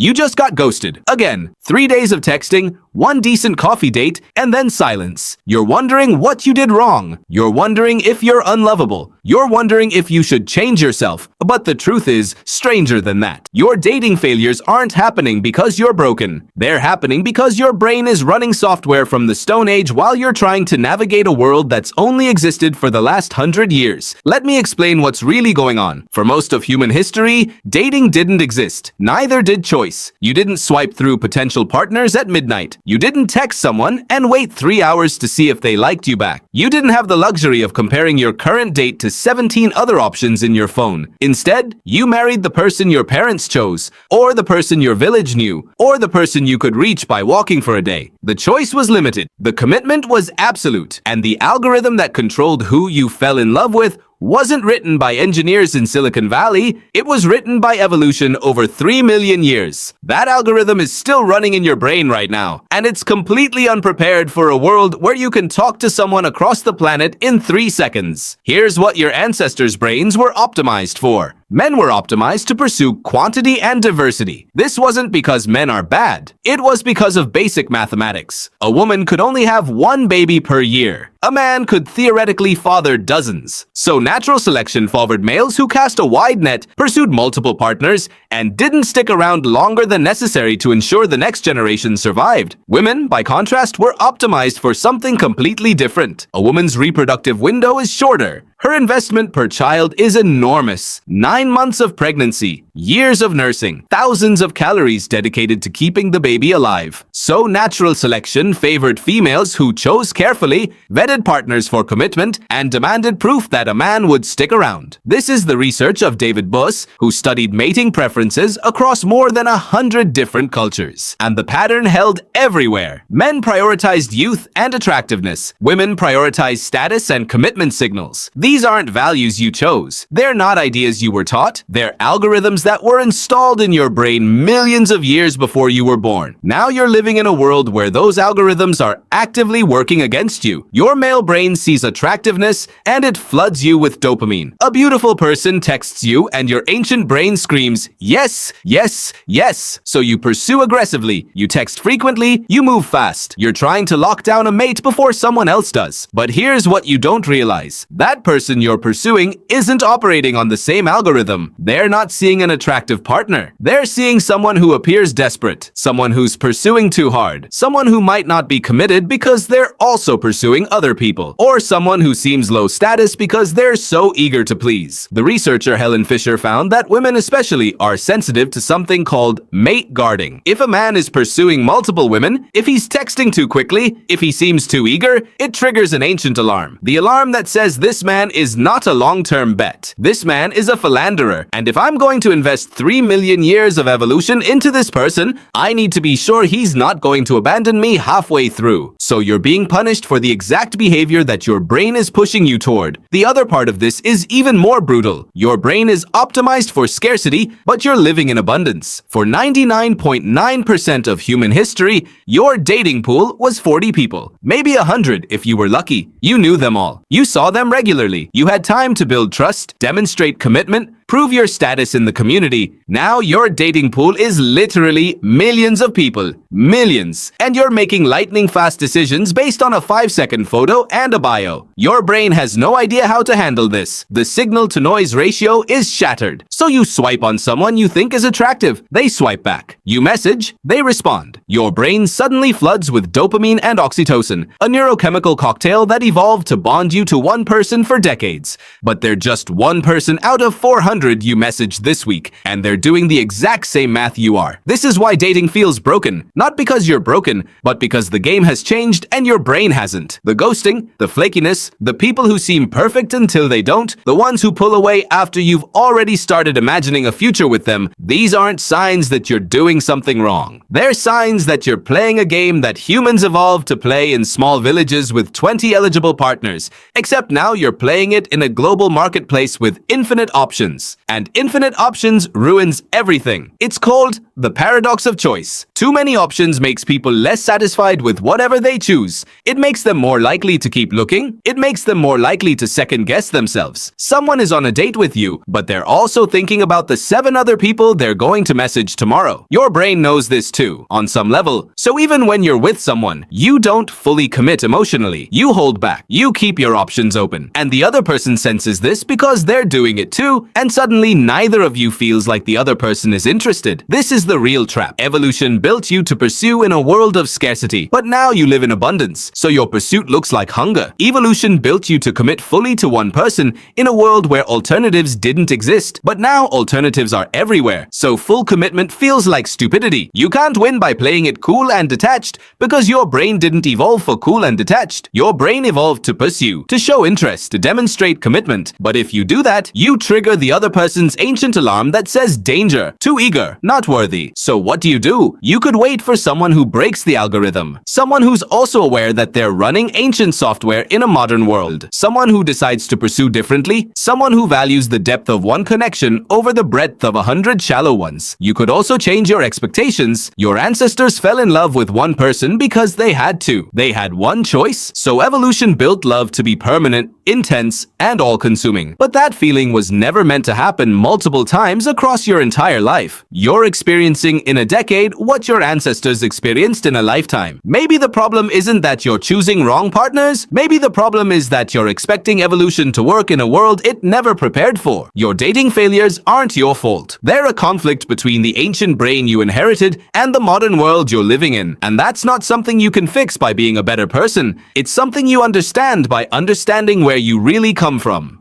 You just got ghosted. Again, 3 days of texting, 1 decent coffee date, and then silence. You're wondering what you did wrong. You're wondering if you're unlovable. You're wondering if you should change yourself. But the truth is, stranger than that. Your dating failures aren't happening because you're broken. They're happening because your brain is running software from the Stone Age while you're trying to navigate a world that's only existed for the last 100 years. Let me explain what's really going on. For most of human history, dating didn't exist. Neither did choice. You didn't swipe through potential partners at midnight. You didn't text someone and wait 3 hours to see if they liked you back. You didn't have the luxury of comparing your current date to 17 other options in your phone. Instead, you married the person your parents chose, or the person your village knew, or the person you could reach by walking for a day. The choice was limited, the commitment was absolute, and the algorithm that controlled who you fell in love with wasn't written by engineers in Silicon Valley, it was written by evolution over 3 million years. That algorithm is still running in your brain right now, and it's completely unprepared for a world where you can talk to someone across the planet in 3 seconds. Here's what your ancestors' brains were optimized for. Men were optimized to pursue quantity and diversity. This wasn't because men are bad. It was because of basic mathematics. A woman could only have 1 baby per year. A man could theoretically father dozens. So natural selection favored males who cast a wide net, pursued multiple partners, and didn't stick around longer than necessary to ensure the next generation survived. Women, by contrast, were optimized for something completely different. A woman's reproductive window is shorter. Her investment per child is enormous. 9 months of pregnancy, years of nursing, thousands of calories dedicated to keeping the baby alive. So natural selection favored females who chose carefully, vetted partners for commitment, and demanded proof that a man would stick around. This is the research of David Buss, who studied mating preferences across more than 100 different cultures. And the pattern held everywhere. Men prioritized youth and attractiveness. Women prioritized status and commitment signals. These aren't values you chose. They're not ideas you were taught. They're algorithms that were installed in your brain millions of years before you were born. Now you're living in a world where those algorithms are actively working against you. Your male brain sees attractiveness and it floods you with dopamine. A beautiful person texts you and your ancient brain screams, yes, yes, yes. So you pursue aggressively, you text frequently, you move fast. You're trying to lock down a mate before someone else does. But here's what you don't realize. That person you're pursuing isn't operating on the same algorithm. They're not seeing an attractive partner. They're seeing someone who appears desperate, someone who's pursuing too hard, someone who might not be committed because they're also pursuing other people, or someone who seems low status because they're so eager to please. The researcher Helen Fisher found that women especially are sensitive to something called mate guarding. If a man is pursuing multiple women, if he's texting too quickly, if he seems too eager, it triggers an ancient alarm. The alarm that says this man is not a long-term bet. This man is a philanderer, and if I'm going to invest 3 million years of evolution into this person, I need to be sure he's not going to abandon me halfway through. So you're being punished for the exact behavior that your brain is pushing you toward. The other part of this is even more brutal. Your brain is optimized for scarcity, but you're living in abundance. For 99.9% of human history, your dating pool was 40 people, maybe 100 if you were lucky. You knew them all. You saw them regularly. You had time to build trust, demonstrate commitment, prove your status in the community. Now your dating pool is literally millions of people. Millions. And you're making lightning-fast decisions based on a 5-second photo and a bio. Your brain has no idea how to handle this. The signal-to-noise ratio is shattered. So you swipe on someone you think is attractive. They swipe back. You message. They respond. Your brain suddenly floods with dopamine and oxytocin, a neurochemical cocktail that evolved to bond you to one person for decades. But they're just one person out of 400 you messaged this week, and they're doing the exact same math you are. This is why dating feels broken. Not because you're broken, but because the game has changed and your brain hasn't. The ghosting, the flakiness, the people who seem perfect until they don't, the ones who pull away after you've already started imagining a future with them, these aren't signs that you're doing something wrong. They're signs that you're playing a game that humans evolved to play in small villages with 20 eligible partners, except now you're playing it in a global marketplace with infinite options. And infinite options ruins everything. It's called The paradox of choice. Too many options makes people less satisfied with whatever they choose. It makes them more likely to keep looking. It makes them more likely to second-guess themselves. Someone is on a date with you, but they're also thinking about the 7 other people they're going to message tomorrow. Your brain knows this too, on some level. So even when you're with someone, you don't fully commit emotionally. You hold back. You keep your options open. And the other person senses this because they're doing it too, and suddenly neither of you feels like the other person is interested. This is the real trap. Evolution built you to pursue in a world of scarcity, but now you live in abundance, so your pursuit looks like hunger. Evolution built you to commit fully to one person in a world where alternatives didn't exist, but now alternatives are everywhere, so full commitment feels like stupidity. You can't win by playing it cool and detached because your brain didn't evolve for cool and detached. Your brain evolved to pursue, to show interest, to demonstrate commitment. But if you do that, you trigger the other person's ancient alarm that says danger, too eager, not worthy. So what do? You could wait for someone who breaks the algorithm. Someone who's also aware that they're running ancient software in a modern world. Someone who decides to pursue differently. Someone who values the depth of one connection over the breadth of 100 shallow ones. You could also change your expectations. Your ancestors fell in love with one person because they had to. They had one choice. So evolution built love to be permanent, intense, and all-consuming. But that feeling was never meant to happen multiple times across your entire life. You're experiencing in a decade what your ancestors experienced in a lifetime. Maybe the problem isn't that you're choosing wrong partners. Maybe the problem is that you're expecting evolution to work in a world it never prepared for. Your dating failures aren't your fault. They're a conflict between the ancient brain you inherited and the modern world you're living in. And that's not something you can fix by being a better person. It's something you understand by understanding where you really come from.